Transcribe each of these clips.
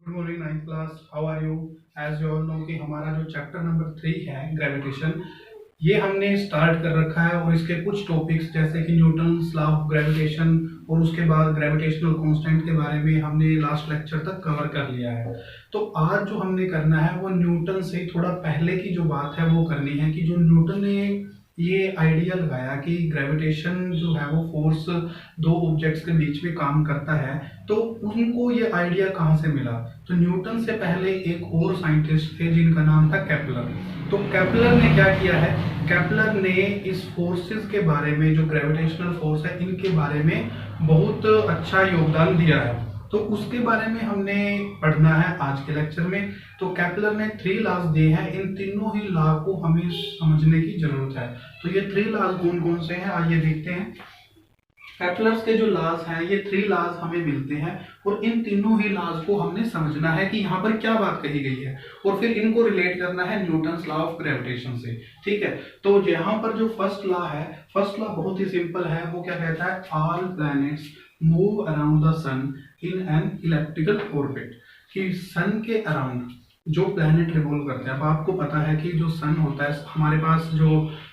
Good morning ninth class, how are you. As you all know कि हमारा जो chapter number 3 है gravitation, ये हमने स्टार्ट कर रखा है और इसके कुछ टॉपिक्स जैसे कि न्यूटन्स लॉ ऑफ ग्रेविटेशन और उसके बाद ग्रेविटेशनल कांस्टेंट के बारे में हमने लास्ट लेक्चर तक कवर कर लिया है। तो आज जो हमने करना है वो न्यूटन से थोड़ा पहले की जो बात है वो करनी है कि जो न्यूटन ने ये आइडिया लगाया कि ग्रेविटेशन जो है वो फोर्स दो ऑब्जेक्ट्स के बीच में काम करता है, तो उनको ये आइडिया कहाँ से मिला। तो न्यूटन से पहले एक और साइंटिस्ट थे जिनका नाम था केपलर। तो केपलर ने क्या किया है, केपलर ने इस फोर्सेस के बारे में, जो ग्रेविटेशनल फोर्स है इनके बारे में बहुत अच्छा योगदान दिया है। तो उसके बारे में हमने पढ़ना है आज के लेक्चर में। तो केपलर ने 3 लॉज दिए हैं, इन तीनों ही लॉ को हमें समझने की जरूरत है। तो ये 3 लॉज कौन कौन से हैं आइए देखते हैं। केपलर्स के जो लॉज हैं ये 3 लॉज हमें मिलते हैं और इन तीनों ही लॉज को हमने समझना है कि यहाँ पर क्या बात कही गई है और फिर इनको रिलेट करना है न्यूटन्स लॉ ऑफ ग्रेविटेशन से। ठीक है, तो यहाँ पर जो फर्स्ट लॉ है, फर्स्ट लॉ बहुत ही सिंपल है। वो क्या कहता है, all planets move around the sun in an elliptical orbit. कि सन के अराउंड जो प्लैनेट रिवॉल्व करते हैं, अब आपको पता है कि जो सन होता है, हमारे पास जो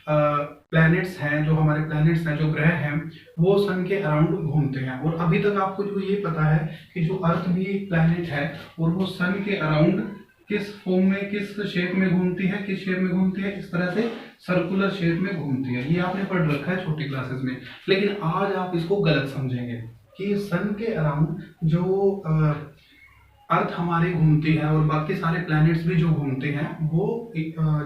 प्लैनेट्स हैं, जो हमारे प्लैनेट्स हैं, जो ग्रह हैं, वो सन के अराउंड घूमते हैं। और अभी तक आपको जो ये पता है कि जो अर्थ भी प्लैनेट है और वो सन के अराउंड किस फॉर्म में, किस शेप में घूमती है, किस शेप में घूमती है, इस तरह से सर्कुलर शेप में घूमती है। ये आपने पढ़ रखा है छोटी क्लासेस में, लेकिन आज आप इसको गलत समझेंगे कि सन के अराउंड जो अर्थ हमारी घूमती है और बाकी सारे प्लैनेट्स भी जो घूमते हैं वो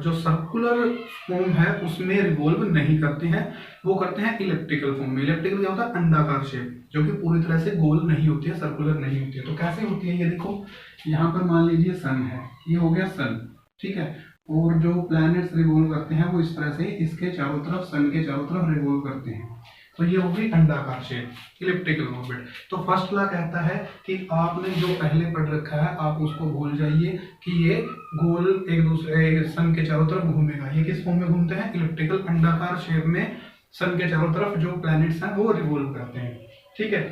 जो सर्कुलर फॉर्म है उसमें रिवॉल्व नहीं करते हैं, वो करते हैं इलेप्टिकल फॉर्म में। इलेप्टिकल क्या होता है, अंडाकार शेप, जो कि पूरी तरह से गोल नहीं होती है, सर्कुलर नहीं होती है। तो कैसे होती है ये देखो, यहाँ पर मान लीजिए सन है, ये हो गया सन, ठीक है, और जो प्लैनेट्स रिवॉल्व करते हैं वो इस तरह से इसके चारों तरफ, सन के चारों तरफ रिवॉल्व करते हैं। तो ये हो गई अंडाकार शेप, इलिप्टिकल ऑर्बिट। तो फर्स्ट लॉ कहता है कि आपने जो पहले पढ़ रखा है आप उसको भूल जाइए कि ये गोल एक दूसरे सन के चारों तरफ घूमेगा। ये किस फॉर्म में घूमते हैं, इलिप्टिकल अंडाकार शेप में सन के चारों तरफ जो प्लैनेट्स हैं वो रिवॉल्व करते हैं। ठीक है,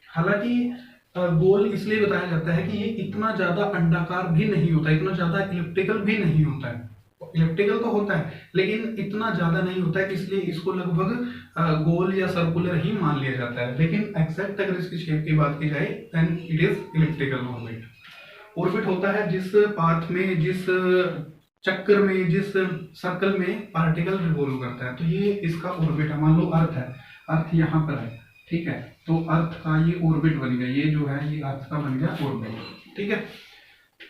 हालांकि गोल इसलिए बताया जाता है कि ये इतना ज्यादा अंडाकार भी नहीं होता, इतना ज्यादा इलिप्टिकल भी नहीं होता है। इलिप्टिकल तो होता है लेकिन इतना ज्यादा नहीं होता है, इसलिए इसको लगभग गोल या सर्कुलर ही मान लिया जाता है। लेकिन एग्जैक्ट अगर इसकी शेप की बात की जाए then it is elliptical orbit. Orbit होता है जिस पाथ में, जिस चक्कर में, जिस सर्कल में पार्टिकल रिवॉल्व करता है। तो ये इसका ऑर्बिट है। मान लो अर्थ है, अर्थ यहाँ पर है, ठीक है, तो अर्थ का ये ऑर्बिट बन गया, ये जो है ये अर्थ का बन गया ऑर्बिट। ठीक है,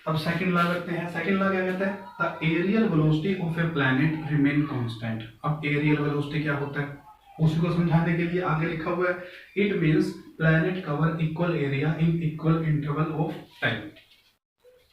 अब सेकंड लॉ करते हैं। सेकंड लॉ क्या कहता है, the areal velocity of A planet remain constant. अब एरियल वेलोसिटी क्या होता है उसी को समझाने के लिए आगे लिखा हुआ है, it means planet cover equal area in equal interval of time.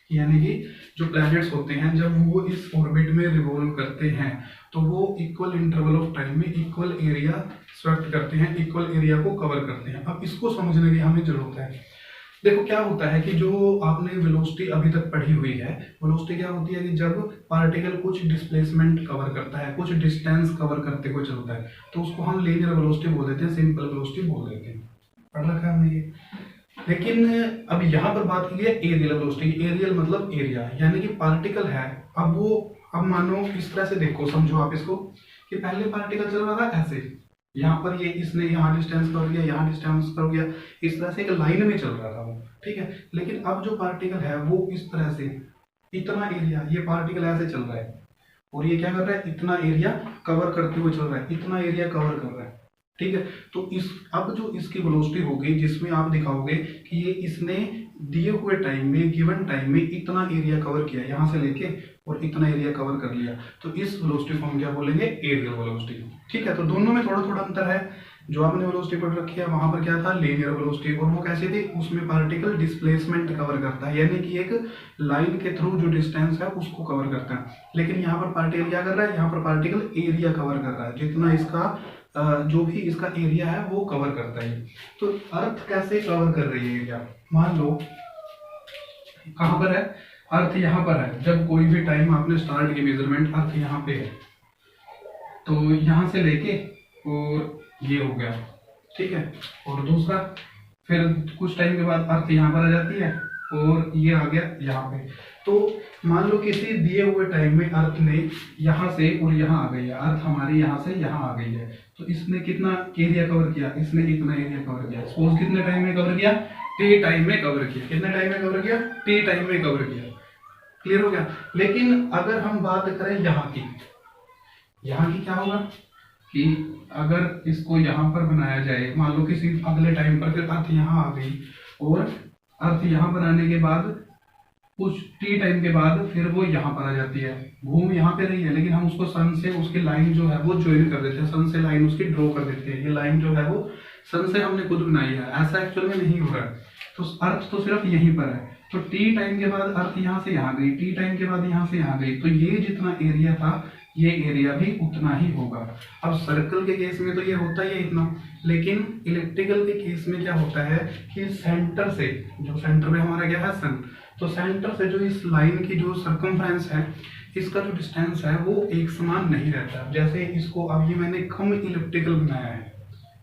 यानी कि जो प्लैनेट्स होते हैं जब वो इस ऑर्बिट में रिवॉल्व करते हैं तो वो इक्वल इंटरवल ऑफ टाइम में इक्वल एरिया स्वेप्ट करते हैं, इक्वल एरिया को कवर करते हैं। अब इसको समझने की हमें जरूरत है। देखो क्या होता है कि जो आपने वेलोसिटी अभी तक पढ़ी हुई है, वेलोसिटी क्या होती है कि जब पार्टिकल कुछ डिस्प्लेसमेंट कवर करता है, कुछ डिस्टेंस कवर करते हुए चलता है, तो उसको हम लीनियर वेलोसिटी बोल देते हैं, सिंपल वेलोसिटी बोल देते हैं। पढ़ रखा है हमने ये। लेकिन अब यहाँ पर बात की है एरियल वेलोसिटी। एरियल मतलब एरिया, यानी कि पार्टिकल है, अब वो, अब मानो इस तरह से देखो, समझो आप इसको कि पहले पार्टिकल चल रहा था ऐसे, यहाँ पर ये इसने यहाँ डिस्टेंस कर दिया, यहाँ डिस्टेंस कर दिया, इस तरह से एक लाइन में चल रहा था वो, ठीक है। लेकिन अब जो पार्टिकल है वो इस तरह से, इतना एरिया, ये पार्टिकल ऐसे चल रहा है और ये क्या कर रहा है, इतना एरिया कवर करते हुए चल रहा है, इतना एरिया कवर कर रहा है, ठीक है। तो इस, अब जो इसकी वेलोसिटी होगी जिसमें आप दिखाओगे कि ये इसने दिए हुए टाइम में, गिवन टाइम में इतना एरिया कवर किया, यहाँ से लेके और इतना एरिया कवर कर लिया, तो इस वेलोसिटी को हम क्या बोलेंगे, एरियल वेलोसिटी। ठीक है, तो दोनों में थोड़ा थोड़ा अंतर है। जो आपने वेलोसिटी पढ़ रखी है वहां पर क्या था, लीनियर वेलोसिटी, और वो कैसे थी, उसमें पार्टिकल डिस्प्लेसमेंट कवर करता है, यानी कि एक लाइन के थ्रू जो डिस्टेंस है उसको कवर करता है। लेकिन यहाँ पर पार्टिकल क्या कर रहा है, यहाँ पर पार्टिकल एरिया कवर कर रहा है, जितना इसका जो भी इसका एरिया है वो कवर करता है। तो अर्थ कैसे कवर कर रही है एरिया, मान लो कहाँ पर है, अर्थ यहाँ पर है। जब कोई भी टाइम आपने स्टार्ट की मेजरमेंट, अर्थ यहाँ पे है, तो यहाँ से लेके और ये हो गया, ठीक है। और दूसरा फिर कुछ टाइम के बाद अर्थ यहाँ पर आ जाती है और ये आ गया यहाँ पे। तो मान लो किसी दिए हुए टाइम में अर्थ ने यहाँ से और यहाँ आ गई है, अर्थ हमारी यहाँ से यहाँ आ गई है, तो इसने कितना एरिया कवर किया, इसने इतना एरिया कवर किया। सपोज कितने टाइम में कवर किया, टी टाइम में कवर किया। कितने टाइम में कवर किया, टी टाइम में कवर किया। क्लियर हो गया। लेकिन अगर हम बात करें यहाँ की क्या होगा कि अगर इसको यहाँ पर बनाया जाए, मान लो किसी अगले टाइम पर फिर अर्थ यहाँ आ गई और अर्थ यहाँ बनाने के बाद कुछ टी टाइम के बाद फिर वो यहाँ पर आ जाती है, घूम यहाँ पे रही है, लेकिन हम उसको सन से उसकी लाइन जो है वो ज्वाइन कर देते हैं, सन से लाइन उसकी ड्रॉ कर देते हैं। ये लाइन जो है वो सन से हमने खुद बनाई है, ऐसा एक्चुअल में नहीं हो रहा है। तो अर्थ तो सिर्फ यहीं पर है। तो टी टाइम के बाद अर्थ यहाँ से यहाँ गई, टी टाइम के बाद यहाँ से यहाँ गई, तो ये जितना एरिया था ये एरिया भी उतना ही होगा। अब सर्कल के केस में तो ये होता ही है इतना, लेकिन इलेक्ट्रिकल के केस में क्या होता है कि सेंटर से, जो सेंटर में हमारा क्या है सन, तो सेंटर से जो इस लाइन की जो सर्कमफ्रेंस है, इसका जो डिस्टेंस है वो एक समान नहीं रहता। जैसे इसको अब ये मैंने कम इलिप्टिकल बनाया है,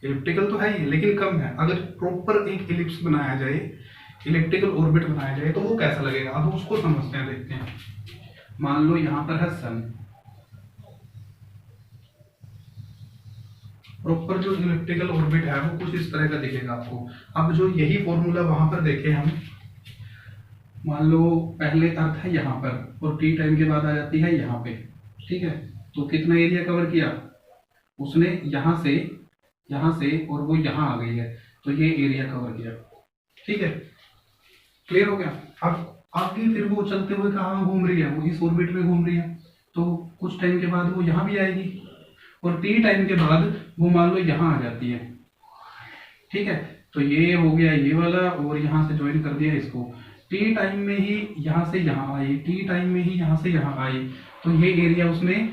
इलिप्टिकल तो है ही लेकिन कम है। अगर प्रॉपर एक इलिप्स बनाया जाए, इलिप्टिकल ऑर्बिट बनाया जाए, तो वो कैसा लगेगा, अब उसको समझते हैं, देखते हैं। मान लो यहाँ पर है सन, प्रॉपर जो इलिप्टिकल ऑर्बिट है वो कुछ इस तरह का दिखेगा आपको। अब जो यही फॉर्मूला वहां पर देखे हम, मान लो पहले अर्थ है यहाँ पर और टी टाइम के बाद आ जाती है यहाँ पे, ठीक है। तो कितना एरिया कवर किया उसने, यहाँ से और वो यहाँ आ गई है, तो ये एरिया कवर किया, ठीक है। क्लियर हो गया। अब आगे फिर वो चलते हुए कहाँ घूम रही है, वो इस ऑर्बिट में घूम रही है, तो कुछ टाइम के बाद वो यहाँ भी आएगी और टी टाइम के बाद वो मान लो यहाँ आ जाती है, ठीक है। तो ये हो गया ये वाला, और यहाँ से ज्वाइन कर दिया इसको। टी टाइम में ही यहाँ से यहाँ आई, टी टाइम में ही यहाँ से यहाँ आई, तो ये एरिया उसने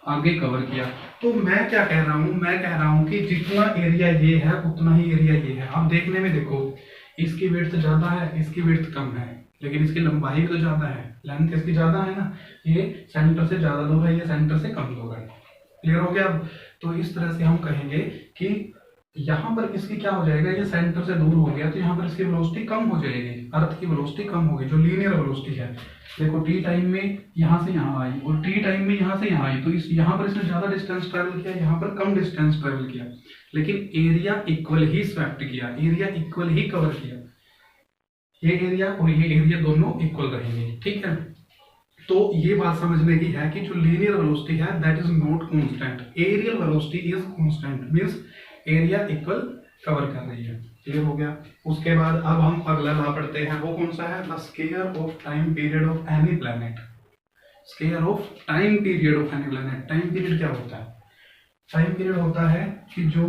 आगे कवर किया। तो मैं क्या कह रहा हूँ, मैं कह रहा हूँ कि जितना एरिया ये है उतना ही एरिया ये है। आप देखने में देखो, इसकी विड्थ ज्यादा है, इसकी विड्थ कम है, लेकिन इसकी लंबाई भी तो ज्यादा है, लेंथ इसकी ज्यादा है ना। ये सेंटर से ज्यादा दूर है, ये सेंटर से कम दूर है। क्लियर हो गया। अब तो इस तरह से हम कहेंगे कि यहाँ पर इसकी क्या हो जाएगा, ये सेंटर से दूर हो गया, तो यहाँ पर इसकी वेलोसिटी कम हो जाएगी, अर्थ की वेलोसिटी कम होगी, जो लीनियर वेलोसिटी है। देखो टी टाइम में यहाँ से यहाँ आई और टी टाइम में यहाँ से यहाँ आई, तो इस यहाँ पर इसने ज्यादा डिस्टेंस ट्रेवल किया, यहाँ पर कम डिस्टेंस ट्रेवल किया, लेकिन एरिया इक्वल ही स्वैप्ट किया, एरिया इक्वल ही कवर किया। ये एरिया और ये एरिया दोनों इक्वल रहेंगे, ठीक है। तो ये बात समझने की है कि जो लीनियर वेलोसिटी है that is not constant, areal velocity is constant, means area equal cover कर रही है। क्लियर हो गया। उसके बाद अब हम अगला लॉ पढ़ते हैं, वो कौन सा है, the square of time period of any planet. Square of time period of any planet. Time period क्या होता है, टाइम पीरियड होता है कि जो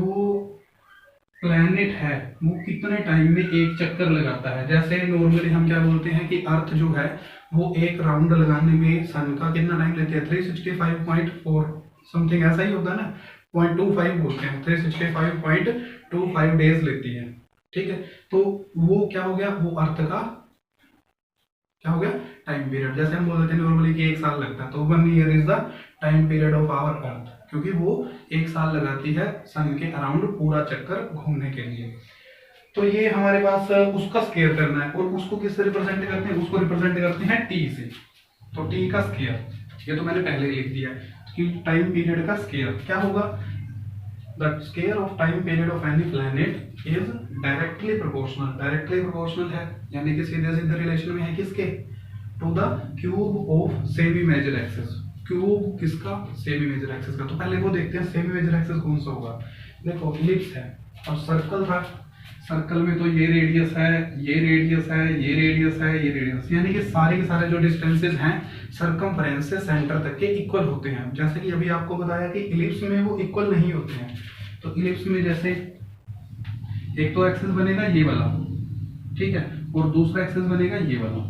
प्लैनेट है वो कितने टाइम में एक चक्कर लगाता है। जैसे नॉर्मली हम क्या बोलते हैं कि अर्थ जो है वो एक राउंड लगाने में सन का कितना टाइम लेते हैं, 365.4 समथिंग ऐसा ही होता है ना, 0.25 बोलते हैं, 365.25 डेज लेती है, ठीक है। तो वो क्या हो गया, वो अर्थ का क्या हो गया, टाइम पीरियड। जैसे हम बोल देते हैं नॉर्मली कि एक साल लगता है, तो 1 year is the time period of our earth, क्योंकि वो एक साल लगाती है सन के अराउंड पूरा चक्कर घूमने के लिए। तो ये हमारे पास उसका स्क्वायर करना है, और उसको किससे रिप्रेजेंट करते हैं, उसको रिप्रेजेंट करते हैं टी से। तो टी का स्क्वायर, ये तो मैंने पहले ही लिख दिया कि टाइम पीरियड का स्क्वायर क्या होगा, the square of time period of any planet is directly proportional. Directly proportional है यानी कि सीधे सीधे रिलेशन में है किसके, to the cube of semi major axis. Cube किसका, सेमी मेजर एक्सिस का। तो पहले वो देखते हैं सेमी मेजर एक्सिस कौन सा होगा। देखो इलिप्स है और सर्कल था, सर्कल में तो ये रेडियस है, ये रेडियस है, ये रेडियस है, ये रेडियस, यानी कि सारे के सारे जो डिस्टेंसेस हैं सर्कमफ्रेंस से सेंटर तक के इक्वल होते हैं। जैसे कि अभी आपको बताया कि इलिप्स में वो इक्वल नहीं होते हैं। तो इलिप्स में जैसे एक तो एक्सिस बनेगा ये वाला, ठीक है, और दूसरा एक्सिस बनेगा ये वाला।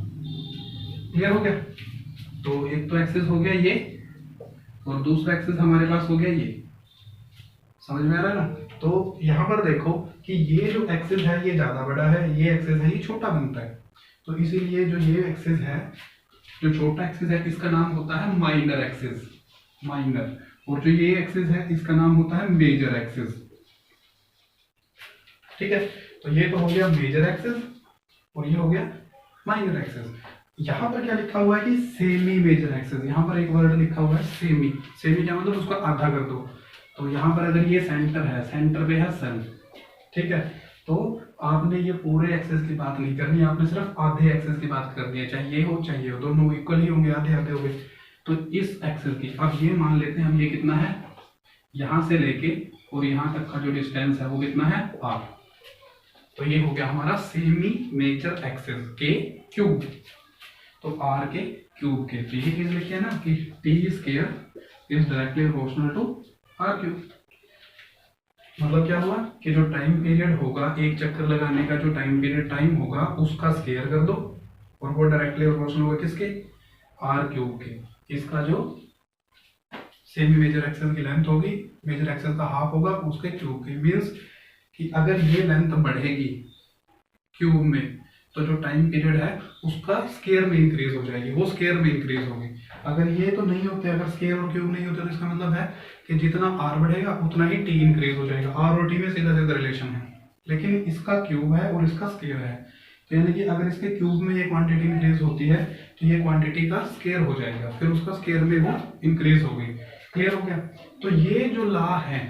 क्लियर हो गया। तो एक तो एक्सिस हो गया ये और दूसरा एक्सिस हमारे पास हो गया ये, समझ में आ रहा है ना। तो यहाँ पर देखो कि ये जो एक्सिस है ये ज्यादा बड़ा है, ये एक्सिस है ये छोटा बनता है। तो इसीलिए जो ये एक्सिस है, जो छोटा एक्सिस है, इसका नाम होता है माइनर एक्सिस, माइनर, और जो ये एक्सिस है इसका नाम होता है मेजर एक्सिस, ठीक है। तो ये तो हो गया मेजर एक्सिस और ये हो गया माइनर एक्सेस। यहाँ पर क्या लिखा हुआ है कि सेमी मेजर एक्सेस, यहाँ पर एक वर्ड लिखा हुआ है सेमी। सेमी क्या मतलब उसको आधा कर दो। तो यहाँ पर अगर ये सेंटर है, सेंटर पे है सन, ठीक है, तो आपने ये पूरे एक्सेस की बात नहीं करनी, आपने सिर्फ आधे एक्सेस की बात करनी है, चाहे ये हो चाहे ये हो, दोनों इक्वल ही होंगे, आधे आधे होंगे। तो इस एक्सेस की अब ये मान लेते हैं हम, ये कितना है, यहाँ से लेके और यहाँ तक का जो डिस्टेंस है वो कितना है, r। तो ये हो गया हमारा सेमी मेजर एक्सेस के क्यूब। तो r के क्यूब के, तो ये चीज लिखिए ना कि t square is directly proportional to r cube. मतलब क्या हुआ कि जो टाइम पीरियड होगा, एक चक्कर लगाने का जो टाइम पीरियड टाइम होगा उसका स्क्वायर कर दो, और वो डायरेक्टली प्रोपोर्शनल होगा किसके, r क्यूब के। इसका जो सेमी मेजर एक्सेस की लेंथ होगी, मेजर एक्सेस का हाफ होगा उसके क्यूब की। मीन्स कि अगर ये लेंथ बढ़ेगी क्यूब में तो जो टाइम पीरियड है उसका स्क्वायर में इंक्रीज हो जाएगी, वो स्क्वायर में इंक्रीज होगी। अगर ये तो नहीं होते, अगर स्क्वायर और क्यूब नहीं होते, तो इसका मतलब है कि जितना r बढ़ेगा उतना ही t इंक्रीज हो जाएगा। r और t में सीधा सीधा रिलेशन है, लेकिन इसका क्यूब है और इसका स्क्वायर है, तो यानी कि अगर इसके क्यूब में ये क्वांटिटी इंक्रीज होती है तो ये क्वांटिटी का स्क्वायर हो जाएगा, फिर उसका स्क्वायर में वो इंक्रीज होगी। क्लियर हो गया। तो ये जो लॉ है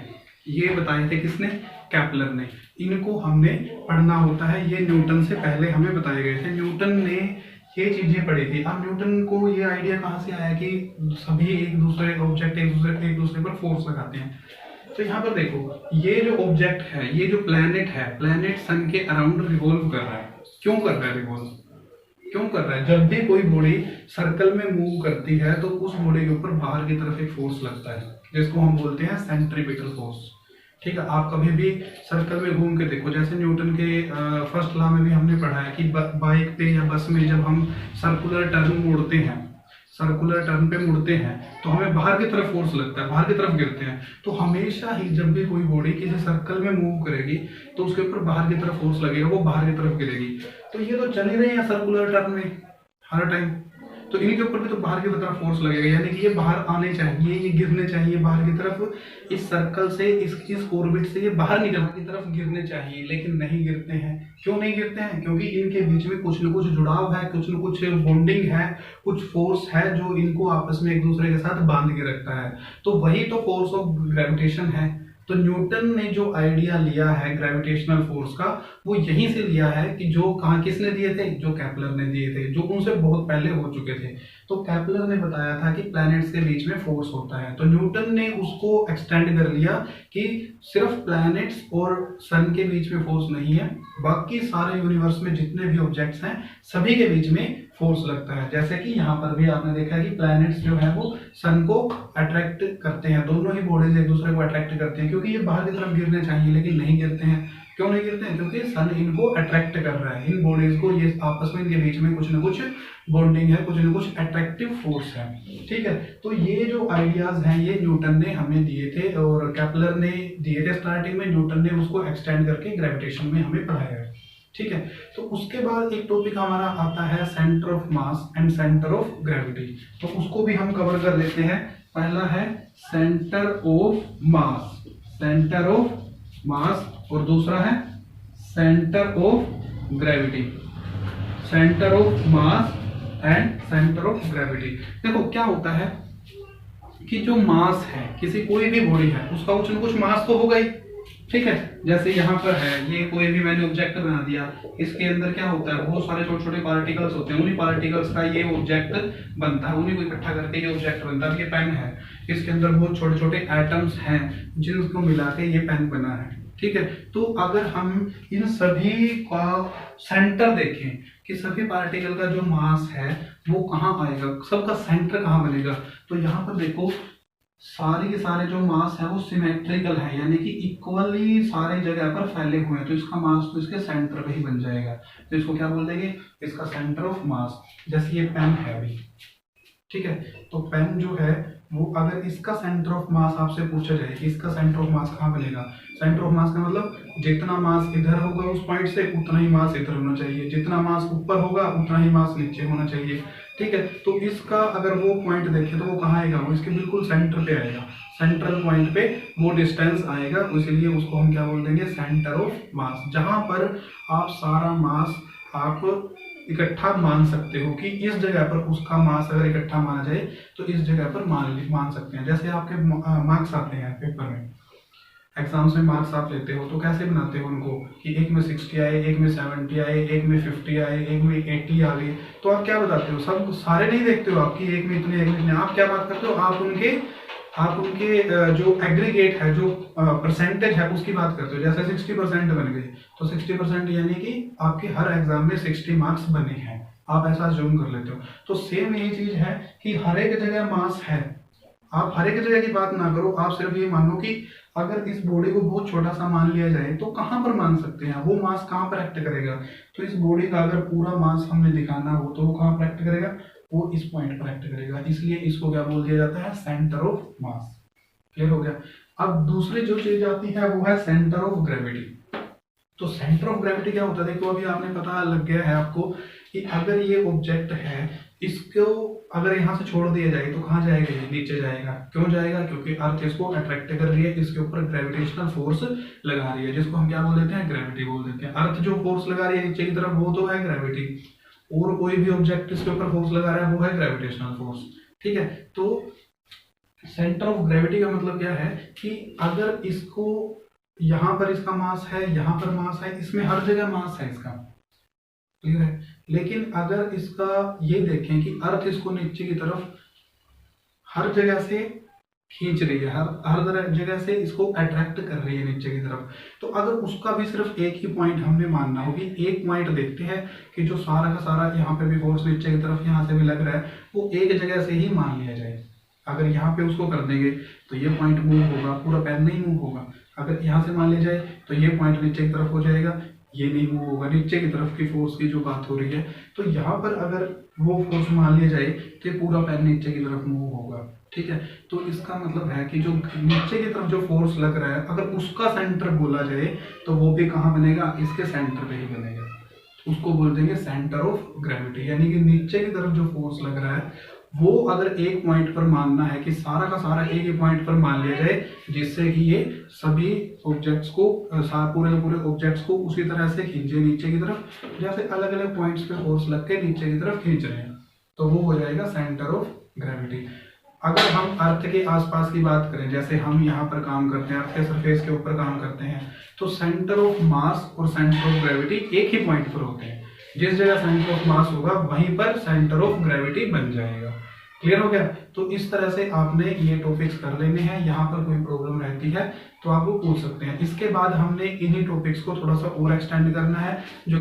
ये बताए थे किसने, केपलर ने। इनको हमने पढ़ना होता है, ये न्यूटन से पहले हमें बताए गए थे, न्यूटन ने ये चीजें पढ़ी थी। अब न्यूटन को ये आइडिया कहाँ से आया कि सभी एक दूसरे ऑब्जेक्ट एक दूसरे पर फोर्स लगाते हैं। तो यहाँ पर देखो, ये जो ऑब्जेक्ट है, ये जो प्लेनेट है, प्लेनेट सन के अराउंड रिवॉल्व कर रहा है। क्यों कर रहा है रिवॉल्व, क्यों कर रहा है? जब भी कोई बॉडी सर्कल में मूव करती है तो उस बॉडी के ऊपर बाहर की तरफ एक फोर्स लगता है, जिसको हम बोलते हैं सेंट्रीपिटल फोर्स। ठीक है, आप कभी भी सर्कल में घूम के देखो, जैसे न्यूटन के फर्स्ट लॉ में भी हमने पढ़ा है कि बाइक पे या बस में जब हम सर्कुलर टर्न मोड़ते हैं, सर्कुलर टर्न पे मुड़ते हैं तो हमें बाहर की तरफ फोर्स लगता है, बाहर की तरफ गिरते हैं। तो हमेशा ही जब भी कोई बॉडी किसी सर्कल में मूव करेगी तो उसके ऊपर बाहर की तरफ फोर्स लगेगा, वो बाहर की तरफ गिरेगी। तो ये तो चल ही रहे हैं सर्कुलर टर्न में हर टाइम, तो इनके ऊपर भी तो बाहर की तरफ फोर्स लगेगा, यानी कि ये बाहर आने चाहिए, ये गिरने चाहिए बाहर की तरफ, इस सर्कल से, इस ऑर्बिट से ये बाहर निकल की तरफ गिरने चाहिए, लेकिन नहीं गिरते हैं। क्यों नहीं गिरते हैं? क्योंकि इनके बीच में कुछ न कुछ जुड़ाव है, कुछ न कुछ बॉन्डिंग है, कुछ फोर्स है जो इनको आपस में एक दूसरे के साथ बांध के रखता है। तो वही तो फोर्स ऑफ ग्रेविटेशन है। तो न्यूटन ने जो आइडिया लिया है ग्रेविटेशनल फोर्स का, वो यहीं से लिया है कि जो कहाँ किसने दिए थे, जो केपलर ने दिए थे, जो उनसे बहुत पहले हो चुके थे। तो केपलर ने बताया था कि प्लैनेट्स के बीच में फोर्स होता है, तो न्यूटन ने उसको एक्सटेंड कर लिया कि सिर्फ प्लैनेट्स और सन के बीच में फोर्स नहीं है, बाकी सारे यूनिवर्स में जितने भी ऑब्जेक्ट्स हैं सभी के बीच में फोर्स लगता है। जैसे कि यहाँ पर भी आपने देखा है कि प्लैनेट्स जो है वो सन को अट्रैक्ट करते हैं, दोनों ही बॉडीज एक दूसरे को अट्रैक्ट करते हैं, क्योंकि ये बाहर की तरफ गिरने चाहिए लेकिन नहीं गिरते हैं। क्यों नहीं गिरते हैं? क्योंकि सन इनको अट्रैक्ट कर रहा है, इन बॉडीज को, ये आपस में इनके बीच में कुछ ना कुछ बॉन्डिंग है, कुछ ना कुछ अट्रैक्टिव फोर्स है। ठीक है, तो ये जो आइडियाज हैं ये न्यूटन ने हमें दिए थे और केपलर ने दिए थे स्टार्टिंग में, न्यूटन ने उसको एक्सटेंड करके ग्रेविटेशन में हमें पढ़ाया है। ठीक है, तो उसके बाद एक टॉपिक हमारा आता है centre of mass and centre of gravity, तो उसको भी हम कवर कर लेते हैं। पहला है centre of mass, centre of mass, और दूसरा है centre of gravity, centre of mass and centre of gravity. देखो क्या होता है कि जो मास है, किसी कोई भी बॉडी है उसका कुछ न कुछ मास तो होगा ही। ठीक है, जैसे यहाँ पर है, ये कोई भी मैंने ऑब्जेक्ट बना दिया, इसके अंदर क्या होता है, बहुत सारे छोटे छोटे पार्टिकल्स होते हैं, उन्हीं पार्टिकल्स का ये ऑब्जेक्ट बनता है, उन्हीं को इकट्ठा करके ये ऑब्जेक्ट बनता है। ये पेन है, इसके अंदर बहुत छोटे छोटे एटम्स हैं जिनको मिला के ये पेन बना है। ठीक है, तो अगर हम इन सभी का सेंटर देखें कि सभी पार्टिकल का जो मास है वो कहाँ आएगा, सबका सेंटर कहाँ बनेगा, तो यहाँ पर देखो सारे के सारे जो मास है वो सिमेट्रिकल है, यानी कि इक्वली सारे जगह पर फैले हुए हैं, तो इसका मास तो इसके सेंटर पे ही बन जाएगा। तो इसको क्या बोल देंगे, इसका सेंटर ऑफ मास। जैसे ये पेन है अभी, ठीक है, तो पेन जो है वो अगर इसका सेंटर ऑफ मास आपसे पूछा जाए कि इसका सेंटर ऑफ मास कहाँ बनेगा, सेंटर ऑफ मास का मतलब जितना मास इधर होगा उस पॉइंट से उतना ही मास इधर होना चाहिए, जितना मास ऊपर होगा उतना ही मास नीचे होना चाहिए। ठीक है, तो इसका अगर वो पॉइंट देखें तो वो कहाँ आएगा, वो इसके बिल्कुल सेंटर पे आएगा, सेंट्रल पॉइंट पे वो डिस्टेंस आएगा, इसीलिए उसको हम क्या बोल देंगे, सेंटर ऑफ मास। जहां पर आप सारा मास आप इकट्ठा मान सकते हो कि इस जगह पर उसका मास अगर इकट्ठा माना जाए तो इस जगह पर मान सकते हैं। जैसे आपके मार्क्स आते हैं पेपर में, एग्जाम्स में मार्क्स आप लेते हो तो कैसे बनाते हो उनको कि एक में 60 आए, एक में 70 आए, एक में 50 आए, एक में 80 आ गए, तो आप क्या बताते हो? सब सारे नहीं देखते हो आपकी एक में इतने, एक में इतने। आप क्या बात करते हो? आप उनके जो एग्रीगेट है, जो परसेंटेज है उसकी बात करते हो। जैसे 60% बन गए तो 60% यानी कि आपके हर एग्जाम में 60 मार्क्स बने हैं, आप ऐसा जूम कर लेते हो। तो सेम यही चीज है कि हर एक जगह मास है। आप हर एक जगह की बात ना करो, आप सिर्फ ये मानो कि अगर इस बॉडी को बहुत छोटा सा मान लिया जाए तो कहाँ पर मान सकते हैं, वो मास कहाँ पर एक्ट करेगा। तो इस बॉडी का अगर पूरा मास हमने दिखाना हो तो वो कहाँ पर एक्ट करेगा, वो इस पॉइंट पर एक्ट करेगा। इसलिए इसको क्या बोल दिया जाता है, सेंटर ऑफ मास। क्लियर हो गया। अब दूसरी जो चीज आती है वो है सेंटर ऑफ ग्रेविटी। तो सेंटर ऑफ ग्रेविटी क्या होता है? देखो अभी आपने पता लग गया है आपको कि अगर ये ऑब्जेक्ट है, इसको अगर यहाँ से छोड़ दिया जाए तो कहाँ जाएगा? ये नीचे जाएगा। क्यों जाएगा? क्योंकि अर्थ इसको अट्रैक्ट कर रही है, इसके ऊपर ग्रेविटेशनल फोर्स लगा रही है, जिसको हम क्या बोल देते हैं, ग्रेविटी बोल देते हैं। अर्थ जो फोर्स लगा रही है नीचे की तरफ वो तो है ग्रेविटी, और कोई भी ऑब्जेक्ट इसके ऊपर फोर्स लगा रहा है वो है ग्रेविटेशनल फोर्स। ठीक है। तो सेंटर ऑफ ग्रेविटी का मतलब क्या है कि अगर इसको यहाँ पर इसका मास है, यहाँ पर मास है, इसमें हर जगह मास है इसका, क्लियर है। लेकिन अगर इसका ये देखें कि अर्थ इसको नीचे की तरफ हर जगह से खींच रही है, हर जगह से इसको अट्रैक्ट कर रही है नीचे की तरफ, तो अगर उसका भी सिर्फ एक ही पॉइंट हमने मानना हो कि एक पॉइंट देखते हैं कि जो सारा का सारा यहाँ पे भी फोर्स नीचे की तरफ यहाँ से भी लग रहा है, वो एक जगह से ही मान लिया जाए। अगर यहाँ पे उसको कर देंगे तो ये पॉइंट मूव होगा, पूरा पेन नहीं मूव होगा। अगर यहाँ से मान लिया जाए तो ये पॉइंट नीचे की तरफ हो जाएगा, ये नहीं मूव होगा। नीचे की तरफ की फोर्स की जो बात हो रही है, तो यहाँ पर अगर वो फोर्स मान लिया जाए तो ये पूरा पेन नीचे की तरफ मूव होगा। ठीक है। तो इसका मतलब है कि जो नीचे की तरफ जो फोर्स लग रहा है, अगर उसका सेंटर बोला जाए तो वो भी कहाँ बनेगा, इसके सेंटर पे ही बनेगा। उसको बोल देंगे सेंटर ऑफ ग्रेविटी। यानी कि नीचे की तरफ जो फोर्स लग रहा है वो अगर एक पॉइंट पर मानना है कि सारा का सारा एक ही पॉइंट पर मान लिया जाए, जिससे कि ये सभी ऑब्जेक्ट्स को, पूरे ऑब्जेक्ट्स को उसी तरह से खींचे नीचे की तरफ, जैसे अलग अलग पॉइंट्स पे फोर्स लग के नीचे की तरफ खींच रहे हैं, तो वो हो जाएगा सेंटर ऑफ ग्रेविटी। अगर हम अर्थ के आसपास की बात करें, जैसे हम यहाँ पर काम करते हैं, अर्थ के सरफेस के ऊपर काम करते हैं, तो सेंटर ऑफ मास और सेंटर ऑफ ग्रेविटी एक ही पॉइंट पर होते हैं। जिस जगह सेंटर ऑफ मास होगा वहीं पर सेंटर ऑफ ग्रेविटी बन जाएगा। क्लियर हो गया। तो इस तरह से आपने ये टॉपिक्स कर लेने हैं। यहाँ पर कोई प्रॉब्लम रहती है तो आप वो पूछ सकते हैं। इसके बाद हमने इन्हीं टॉपिक्स को थोड़ा सा और एक्सटेंड करना है, जो